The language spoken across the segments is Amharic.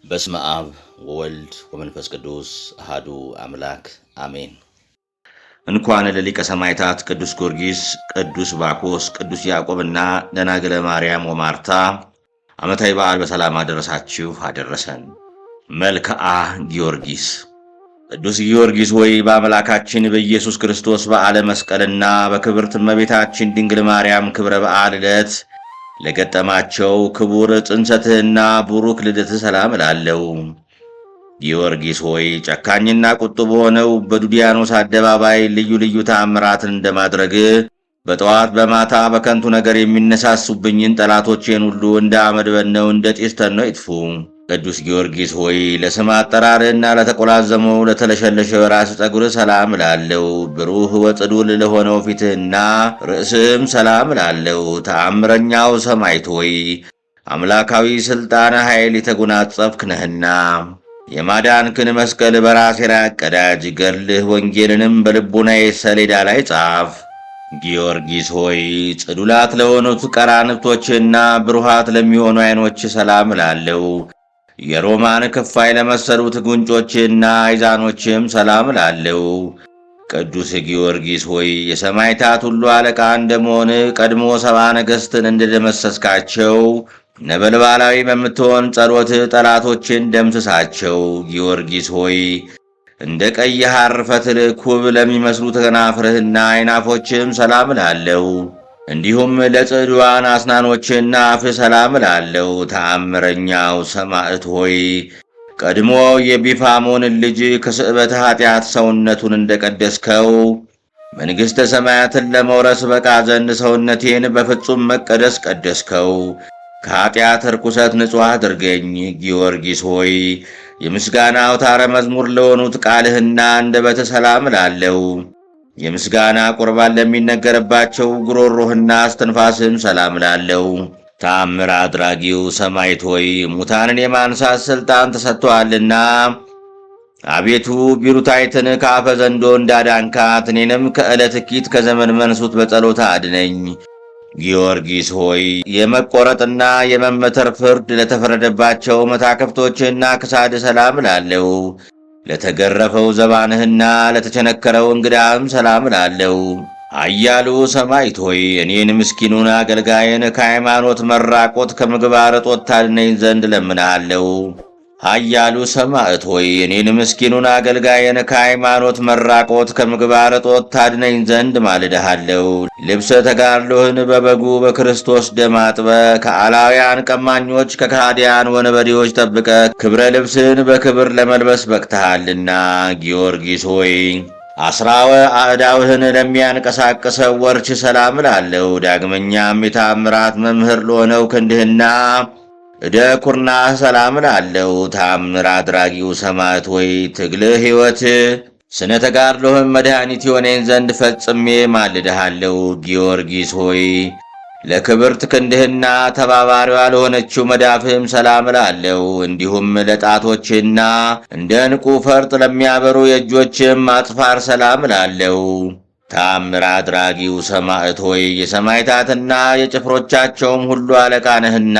በስመ አብ ወወልድ ወመንፈስ ቅዱስ አሐዱ አምላክ አሜን። እንኳን ለሊቀ ሰማዕታት ቅዱስ ጊዮርጊስ፣ ቅዱስ ባኮስ፣ ቅዱስ ያዕቆብና ደናግለ ማርያም ወማርታ ዓመታዊ በዓል በሰላም አደረሳችሁ አደረሰን። መልክዓ ጊዮርጊስ። ቅዱስ ጊዮርጊስ ሆይ በአምላካችን በኢየሱስ ክርስቶስ በዓለ መስቀልና በክብርት እመቤታችን ድንግል ማርያም ክብረ በዓል ዕለት ለገጠማቸው ክቡር ጽንሰትህና ቡሩክ ልደትህ ሰላም እላለሁ። ጊዮርጊስ ሆይ ጨካኝና ቁጡ በሆነው በዱዲያኖስ አደባባይ ልዩ ልዩ ተአምራትን እንደማድረግ በጠዋት በማታ በከንቱ ነገር የሚነሳሱብኝን ጠላቶቼን ሁሉ እንደ አመድ በነው እንደ ጢስ ተነው ይጥፉ። ቅዱስ ጊዮርጊስ ሆይ ለስም አጠራርህና ለተቆላዘመው ለተለሸለሸው ራስ ጠጉር ሰላም እላለሁ። ብሩህ ወጽዱል ለሆነው ፊትህና ርዕስም ሰላም እላለሁ። ተአምረኛው ሰማዕት ሆይ አምላካዊ ሥልጣነ ኃይል የተጎናጸፍክ ነህና የማዳንክን መስቀል በራሴ ላይ አቀዳጅ፣ ገድልህ ወንጌልንም በልቡናዬ ሰሌዳ ላይ ጻፍ። ጊዮርጊስ ሆይ ጽዱላት ለሆኑት ቀራንብቶችና ብሩሃት ለሚሆኑ ዓይኖች ሰላም እላለሁ። የሮማን ክፋይ ለመሰሉት ጉንጮችና አይዛኖችም ሰላም እላለሁ። ቅዱስ ጊዮርጊስ ሆይ የሰማዕታት ሁሉ አለቃ እንደመሆን ቀድሞ ሰባ ነገሥትን እንደደመሰስካቸው ነበልባላዊ በምትሆን ጸሎት ጠላቶችን ደምስሳቸው። ጊዮርጊስ ሆይ እንደ ቀይ ሐር ፈትል ኩብ ለሚመስሉ ከናፍርህና አይናፎችም ሰላም እላለሁ። እንዲሁም ለጽዱዋን አስናኖችና አፍ ሰላም እላለሁ። ተአምረኛው ሰማዕት ሆይ ቀድሞ የቢፋሞንን ልጅ ከስዕበተ ኃጢአት ሰውነቱን እንደቀደስከው መንግሥተ ሰማያትን ለመውረስ በቃ ዘንድ ሰውነቴን በፍጹም መቀደስ ቀደስከው። ከኃጢአት ርኩሰት ንጹሕ አድርገኝ። ጊዮርጊስ ሆይ የምስጋና አውታረ መዝሙር ለሆኑት ቃልህና አንደበትህ ሰላም እላለሁ። የምስጋና ቁርባን ለሚነገርባቸው ጉሮሮህና እስትንፋስህም ሰላም እላለሁ። ተአምር አድራጊው ሰማዕት ሆይ ሙታንን የማንሳት ሥልጣን ተሰጥቶአልና አቤቱ ቢሩታይትን ከአፈ ዘንዶ እንዳዳንካት እኔንም ከዕለት እኪት ከዘመን መንሱት በጸሎታ አድነኝ። ጊዮርጊስ ሆይ የመቆረጥና የመመተር ፍርድ ለተፈረደባቸው መታከፍቶችና ክሳድ ሰላም እላለሁ። ለተገረፈው ዘባንህና ለተቸነከረው እንግዳም ሰላም እላለሁ። ኃያሉ ሰማዕት ሆይ እኔን ምስኪኑን አገልጋይን ከሃይማኖት መራቆት ከምግባር እጦት ታድነኝ ዘንድ ለምንሃለሁ። ኃያሉ ሰማዕት ሆይ እኔን ምስኪኑን አገልጋይን ከሃይማኖት መራቆት ከምግባር እጦት ታድነኝ ዘንድ ማልድሃለሁ። ልብሰ ተጋድሎህን በበጉ በክርስቶስ ደም አጥበ ከአላውያን ቀማኞች ከካዲያን ወንበዴዎች ጠብቀ ክብረ ልብስን በክብር ለመልበስ በቅተሃልና ጊዮርጊስ ሆይ አስራወ አዕዳውህን ለሚያንቀሳቅሰው ወርች ሰላም እላለሁ። ዳግመኛም የታምራት መምህር ለሆነው ክንድህና እደ ኩርናህ ሰላም እላለሁ። ተአምር አድራጊው ሰማዕት ሆይ ትግልህ ሕይወት ስነ ተጋድሎህም መድኃኒት የሆነኝ ዘንድ ፈጽሜ ማልድሃለሁ። ጊዮርጊስ ሆይ ለክብርት ክንድህና ተባባሪዋ ለሆነችው መዳፍህም ሰላም እላለሁ። እንዲሁም ለጣቶችና እንደ ዕንቁ ፈርጥ ለሚያበሩ የእጆችም አጽፋር ሰላም እላለሁ። ተአምር አድራጊው ሰማዕት ሆይ የሰማዕታትና የጭፍሮቻቸውም ሁሉ አለቃ ነህና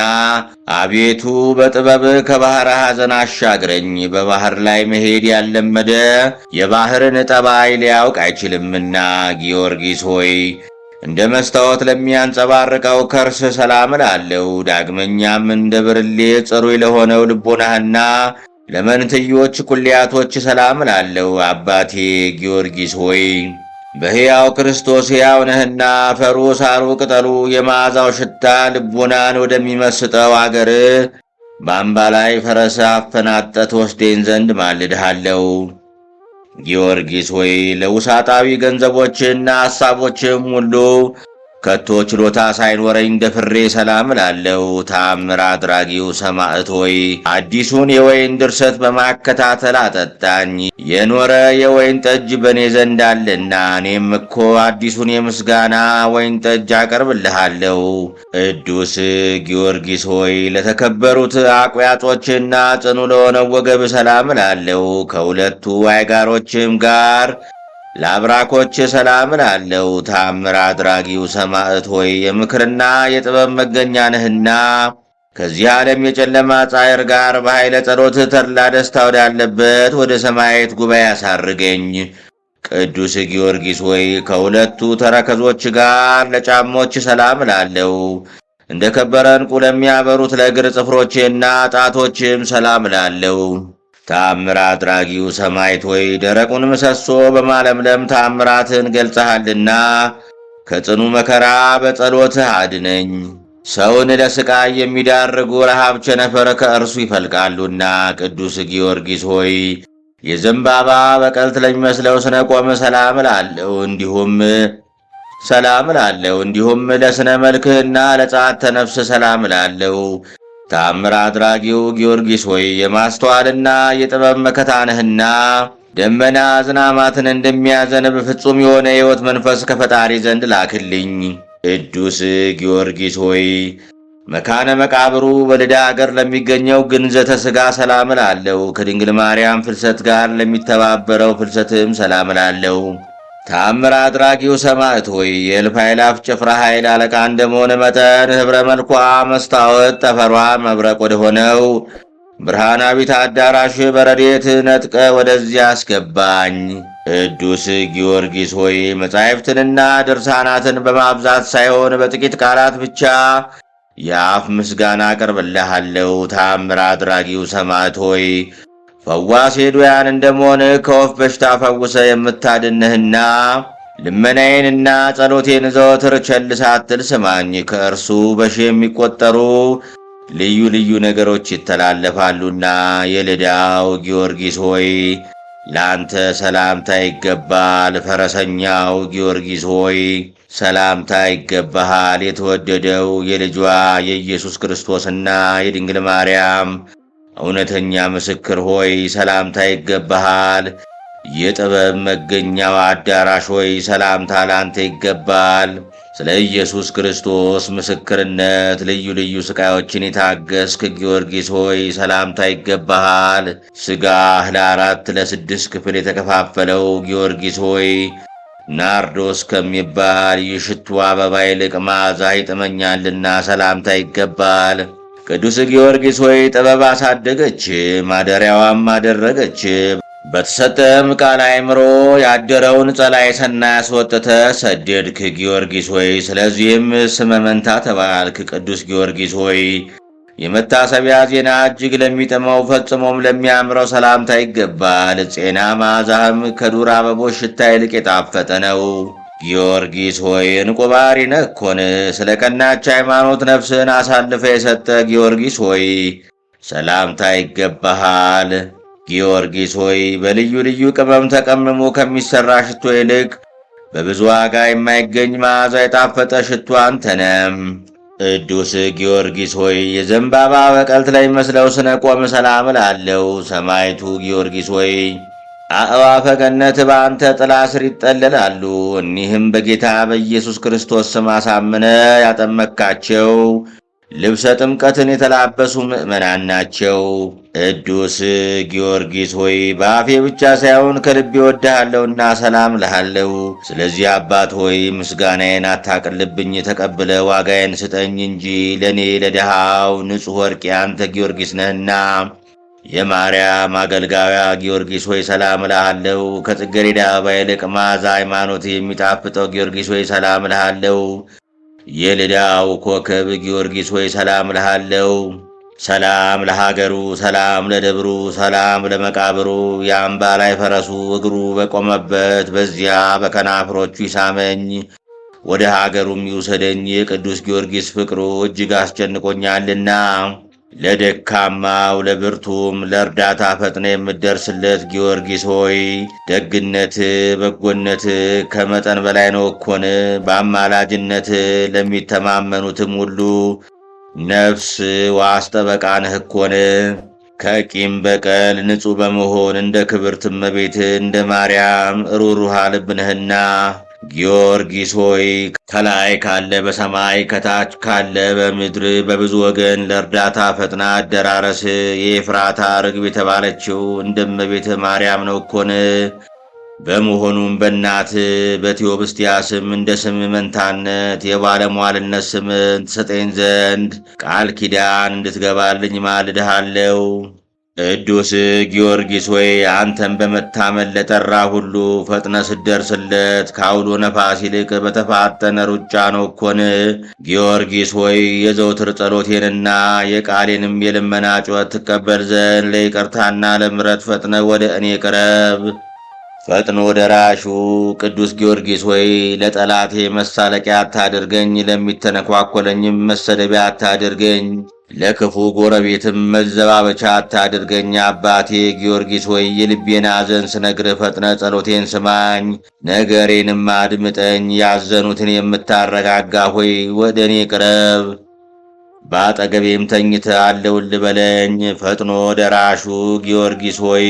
አቤቱ በጥበብህ ከባሕረ ሐዘን አሻግረኝ። በባሕር ላይ መሄድ ያለመደ የባሕርን ጠባይ ሊያውቅ አይችልምና ጊዮርጊስ ሆይ እንደ መስታወት ለሚያንጸባርቀው ከርስ ሰላም እላለሁ። ዳግመኛም እንደ ብርሌ ጽሩይ ለሆነው ልቦናህና ለመንትዮች ኩልያቶች ሰላም እላለሁ። አባቴ ጊዮርጊስ ሆይ በሕያው ክርስቶስ ሕያው ነህና አፈሩ፣ ሳሩ፣ ቅጠሉ የመዓዛው ሽታ ልቦናን ወደሚመስጠው አገር በአምባ ላይ ፈረስ አፈናጠት ወስደኝ ዘንድ ማልድሃለሁ። ጊዮርጊስ ሆይ ለውሳጣዊ ገንዘቦችና ሐሳቦችም ሁሉ ከቶ ችሎታ ሳይኖረኝ ደፍሬ ሰላም እላለሁ። ተአምር አድራጊው ሰማዕት ሆይ አዲሱን የወይን ድርሰት በማከታተል አጠጣኝ። የኖረ የወይን ጠጅ በእኔ ዘንድ አለና እኔም እኮ አዲሱን የምስጋና ወይን ጠጅ አቀርብልሃለሁ። ቅዱስ ጊዮርጊስ ሆይ ለተከበሩት አቋያጮችና ጽኑ ለሆነው ወገብ ሰላም እላለሁ። ከሁለቱ አይጋሮችም ጋር ለአብራኮች ሰላም እላለሁ። ተአምር አድራጊው ሰማዕት ሆይ የምክርና የጥበብ መገኛ ነህና ከዚህ ዓለም የጨለማ ጻዕር ጋር በኃይለ ጸሎት ተድላ ደስታ ወዳለበት ወደ ሰማያዊት ጉባኤ አሳርገኝ። ቅዱስ ጊዮርጊስ ሆይ ከሁለቱ ተረከዞች ጋር ለጫሞች ሰላም እላለሁ። እንደ ከበረ ዕንቁ ለሚያበሩት ለእግር ጽፍሮችና ጣቶችም ሰላም እላለሁ። ተአምር አድራጊው ሰማዕት ሆይ ደረቁን ምሰሶ በማለምለም ተአምራትን ገልጸሃልና ከጽኑ መከራ በጸሎትህ አድነኝ። ሰውን ለሥቃይ የሚዳርጉ ረሃብ ቸነፈር ከእርሱ ይፈልቃሉና ቅዱስ ጊዮርጊስ ሆይ የዘንባባ በቀልት ለሚመስለው ስነ ቆም ሰላም እላለሁ። እንዲሁም ለስነ መልክህና ለጸአተ ነፍስ ሰላም እላለሁ። ተአምር አድራጊው ጊዮርጊስ ሆይ የማስተዋልና የጥበብ መከታ ነህና ደመና ዝናማትን እንደሚያዘንብ ፍጹም የሆነ የሕይወት መንፈስ ከፈጣሪ ዘንድ ላክልኝ። ቅዱስ ጊዮርጊስ ሆይ መካነ መቃብሩ በልዳ አገር ለሚገኘው ግንዘተ ሥጋ ሰላም እላለሁ። ከድንግል ማርያም ፍልሰት ጋር ለሚተባበረው ፍልሰትም ሰላም እላለሁ። ተአምር አድራጊው ሰማዕት ሆይ የእልፍ አእላፍ ጭፍራ ኃይል አለቃ እንደመሆነ መጠን ኅብረ መልኳ መስታወት ጠፈሯ መብረቅ ወደ ሆነው ብርሃናዊት አዳራሽ በረድኤት ነጥቀ ወደዚያ አስገባኝ። ቅዱስ ጊዮርጊስ ሆይ መጻሕፍትንና ድርሳናትን በማብዛት ሳይሆን በጥቂት ቃላት ብቻ የአፍ ምስጋና አቀርብልሃለሁ። ተአምር አድራጊው ሰማዕት ሆይ ፈዋሴ ድውያን እንደመሆንህ ከወፍ በሽታ ፈውሰ የምታድንህና ልመናዬንና ጸሎቴን ዘወትር ቸል ሳትል ስማኝ። ከእርሱ በሺህ የሚቆጠሩ ልዩ ልዩ ነገሮች ይተላለፋሉና የልዳው ጊዮርጊስ ሆይ ለአንተ ሰላምታ ይገባል። ፈረሰኛው ጊዮርጊስ ሆይ ሰላምታ ይገባሃል። የተወደደው የልጇ የኢየሱስ ክርስቶስና የድንግል ማርያም እውነተኛ ምስክር ሆይ ሰላምታ ይገባሃል። የጥበብ መገኛው አዳራሽ ሆይ ሰላምታ ላንተ ይገባል። ስለ ኢየሱስ ክርስቶስ ምስክርነት ልዩ ልዩ ሥቃዮችን የታገስክ ጊዮርጊስ ሆይ ሰላምታ ይገባሃል። ሥጋህ ለ4 ለ6 ክፍል የተከፋፈለው ጊዮርጊስ ሆይ ናርዶስ ከሚባል የሽቱ አበባ ይልቅ መዓዛ ይጥመኛልና ሰላምታ ይገባል። ቅዱስ ጊዮርጊስ ሆይ ጥበብ አሳደገች፣ ማደሪያዋም አደረገች። በተሰጠም ቃል አእምሮ ያደረውን ጸላይ ሰናይ አስወጥተ ሰደድክ ጊዮርጊስ ሆይ ስለዚህም ስመ መንታ ተባልክ። ቅዱስ ጊዮርጊስ ሆይ የመታሰቢያ ዜና እጅግ ለሚጥመው ፈጽሞም ለሚያምረው ሰላምታ ይገባል። ጼና መዓዛህም ከዱር አበቦች ሽታ ይልቅ የጣፈጠ ነው። ጊዮርጊስ ሆይ ዕንቁ ባሕሪ ነህ እኮን። ስለ ቀናች ሃይማኖት ነፍስን አሳልፈ የሰጠ ጊዮርጊስ ሆይ ሰላምታ ይገባሃል። ጊዮርጊስ ሆይ በልዩ ልዩ ቅመም ተቀምሞ ከሚሠራ ሽቶ ይልቅ በብዙ ዋጋ የማይገኝ መዓዛ የጣፈጠ ሽቶ አንተ ነህ። ቅዱስ ጊዮርጊስ ሆይ የዘንባባ በቀልት ላይ መስለው ስነ ቆም ሰላም እላለሁ። ሰማዕቱ ጊዮርጊስ ሆይ አእዋፈ ገነት በአንተ ጥላ ስር ይጠለላሉ። እኒህም በጌታ በኢየሱስ ክርስቶስ ስም አሳምነ ያጠመካቸው ልብሰ ጥምቀትን የተላበሱ ምእመናን ናቸው። ቅዱስ ጊዮርጊስ ሆይ በአፌ ብቻ ሳይሆን ከልቤ ወድሃለሁና ሰላም ልሃለሁ። ስለዚህ አባት ሆይ ምስጋናዬን አታቅልብኝ፣ ተቀብለ ዋጋዬን ስጠኝ እንጂ ለእኔ ለድሃው ንጹሕ ወርቅ ያንተ ጊዮርጊስ ነህና። የማርያም አገልጋያ ጊዮርጊስ ሆይ ሰላም ልሃለሁ። ከጽጌረዳ አበባ ይልቅ መዓዛ ሃይማኖት የሚጣፍጠው ጊዮርጊስ ሆይ ሰላም ልሃለሁ። የልዳው ኮከብ ጊዮርጊስ ሆይ ሰላም ልሃለሁ። ሰላም ለሀገሩ፣ ሰላም ለደብሩ፣ ሰላም ለመቃብሩ። የአምባ ላይ ፈረሱ እግሩ በቆመበት በዚያ በከናፍሮቹ ይሳመኝ፣ ወደ ሀገሩም ይውሰደኝ። የቅዱስ ጊዮርጊስ ፍቅሩ እጅግ አስጨንቆኛልና ለደካማው ለብርቱም ለእርዳታ ፈጥነ የምትደርስለት ጊዮርጊስ ሆይ ደግነት በጎነት ከመጠን በላይ ነው እኮን። በአማላጅነት ለሚተማመኑትም ሁሉ ነፍስ ዋስ ጠበቃ ነህ እኮን። ከቂም በቀል ንጹሕ በመሆን እንደ ክብርት እመቤት እንደ ማርያም ሩሩሃ ልብ ነህና ጊዮርጊስ ሆይ ከላይ ካለ በሰማይ ከታች ካለ በምድር በብዙ ወገን ለእርዳታ ፈጥና አደራረስ የኤፍራታ ርግብ የተባለችው እንደ እመቤት ማርያም ነው እኮን። በመሆኑም በእናት በቴዎብስቲያ ስም እንደ ስም መንታነት የባለሟልነት ስምን ትሰጠኝ ዘንድ ቃል ኪዳን እንድትገባልኝ ማልድሃለው። ቅዱስ ጊዮርጊስ ሆይ አንተን በመታመን ለጠራ ሁሉ ፈጥነ ስደርስለት ከአውሎ ነፋስ ይልቅ በተፋጠነ ሩጫ ነው እኮን። ጊዮርጊስ ሆይ የዘውትር ጸሎቴንና የቃሌንም የልመና ጩኸት ትቀበል ዘንድ ለይቅርታና ለምሕረት ፈጥነ ወደ እኔ ቅረብ። ፈጥኖ ደራሹ ቅዱስ ጊዮርጊስ ሆይ ለጠላቴ መሳለቂያ አታድርገኝ፣ ለሚተነኳኮለኝም መሰደቢያ አታድርገኝ፣ ለክፉ ጎረቤትም መዘባበቻ አታድርገኝ። አባቴ ጊዮርጊስ ሆይ የልቤን ሐዘን ስነግርህ ፈጥነ ጸሎቴን ስማኝ፣ ነገሬንም አድምጠኝ። ያዘኑትን የምታረጋጋ ሆይ ወደ እኔ ቅረብ፣ በአጠገቤም ተኝተህ አለውልህ በለኝ። ፈጥኖ ደራሹ ጊዮርጊስ ሆይ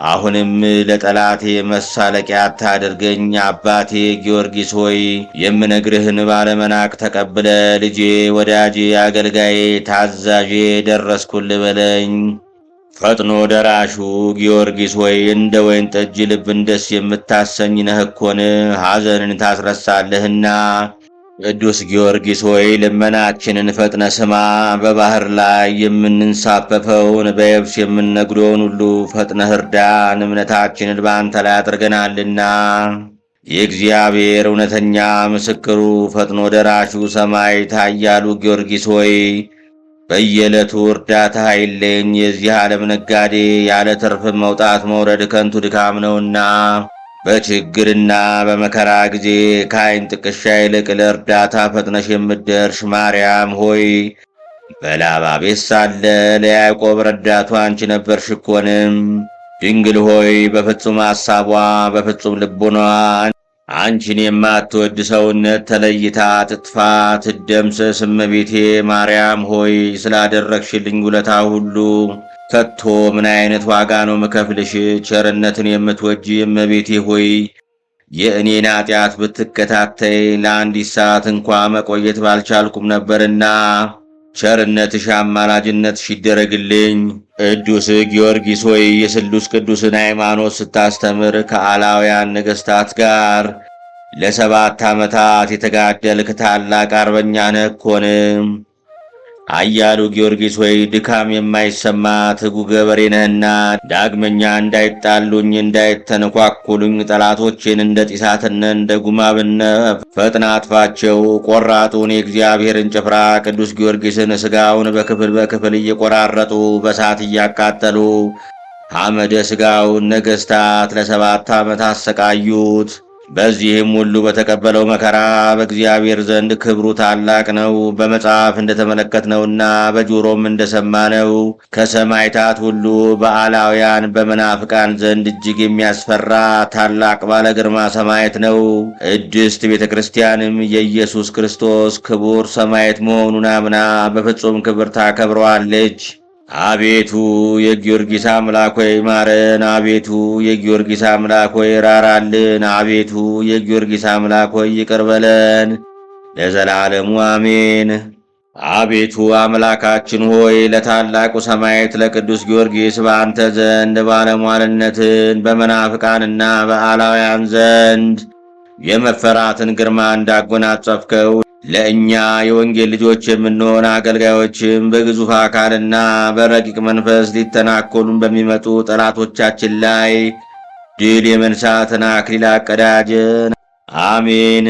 አሁንም ለጠላቴ መሳለቂያ አታድርገኝ። አባቴ ጊዮርጊስ ሆይ የምነግርህን ባለመናቅ ተቀብለ ልጄ፣ ወዳጄ፣ አገልጋዬ፣ ታዛዤ ደረስኩልህ በለኝ። ፈጥኖ ደራሹ ጊዮርጊስ ሆይ እንደ ወይን ጠጅ ልብን ደስ የምታሰኝ ነህ እኮን፣ ሐዘንን ታስረሳለህና። ቅዱስ ጊዮርጊስ ሆይ ልመናችንን ፈጥነ ስማ። በባህር ላይ የምንንሳፈፈውን በየብስ የምንነግዶውን ሁሉ ፈጥነህ እርዳን፣ እምነታችንን በአንተ ላይ አድርገናልና። የእግዚአብሔር እውነተኛ ምስክሩ ፈጥኖ ደራሹ ሰማዕት ኃያሉ ጊዮርጊስ ሆይ በየዕለቱ እርዳታ አይለኝ። የዚህ ዓለም ነጋዴ ያለ ትርፍ መውጣት መውረድ ከንቱ ድካም ነውና በችግርና በመከራ ጊዜ ከዓይን ጥቅሻ ይልቅ ለእርዳታ ፈጥነሽ የምትደርሽ ማርያም ሆይ በላባ ቤት ሳለ ለያዕቆብ ረዳቱ አንቺ ነበርሽ እኮንም። ድንግል ሆይ በፍጹም ሐሳቧ በፍጹም ልቡኗ አንቺን የማትወድ ሰውነት ተለይታ ትጥፋ ትደምሰስ። እመቤቴ ማርያም ሆይ ስላደረግሽልኝ ውለታ ሁሉ ከቶ ምን አይነት ዋጋ ነው ምከፍልሽ? ቸርነትን የምትወጂ እመቤቴ ሆይ የእኔን ኃጢአት ብትከታተይ ለአንዲት ሰዓት እንኳ መቆየት ባልቻልኩም ነበርና ቸርነትሽ አማላጅነትሽ ይደረግልኝ። ቅዱስ ጊዮርጊስ ሆይ የስሉስ ቅዱስን ሃይማኖት ስታስተምር ከአላውያን ነገሥታት ጋር ለ7 ዓመታት የተጋደልክ ታላቅ አርበኛ ነህ እኮንም። ኃያሉ ጊዮርጊስ ሆይ ድካም የማይሰማ ትጉ ገበሬ ነህና ዳግመኛ እንዳይጣሉኝ እንዳይተነኳኩሉኝ ጠላቶቼን እንደ ጢሳትነ እንደ ጉማብነ ፈጥና አጥፋቸው። ቆራጡን የእግዚአብሔርን ጭፍራ ቅዱስ ጊዮርጊስን ሥጋውን በክፍል በክፍል እየቆራረጡ በሳት እያቃጠሉ ሐመደ ሥጋውን ነገሥታት ለ7 ዓመት አሰቃዩት። በዚህም ሁሉ በተቀበለው መከራ በእግዚአብሔር ዘንድ ክብሩ ታላቅ ነው። በመጽሐፍ እንደተመለከትነውና በጆሮም እንደሰማነው ከሰማዕታት ሁሉ በአላውያን በመናፍቃን ዘንድ እጅግ የሚያስፈራ ታላቅ ባለ ግርማ ሰማዕት ነው። ቅድስት ቤተ ክርስቲያንም የኢየሱስ ክርስቶስ ክቡር ሰማዕት መሆኑን አምና በፍጹም ክብር ታከብረዋለች። አቤቱ የጊዮርጊስ አምላክ ሆይ ማረን። አቤቱ የጊዮርጊስ አምላክ ሆይ ራራልን። አቤቱ የጊዮርጊስ አምላክ ሆይ ይቅር በለን ለዘላለሙ አሜን። አቤቱ አምላካችን ሆይ ለታላቁ ሰማዕት ለቅዱስ ጊዮርጊስ በአንተ ዘንድ ባለሟልነትን በመናፍቃንና በአላውያን ዘንድ የመፈራትን ግርማ እንዳጎናጸፍከው ለእኛ የወንጌል ልጆች የምንሆን አገልጋዮችም በግዙፍ አካልና በረቂቅ መንፈስ ሊተናኮሉን በሚመጡ ጠላቶቻችን ላይ ድል የመንሳትን አክሊል አቀዳጀን። አሜን።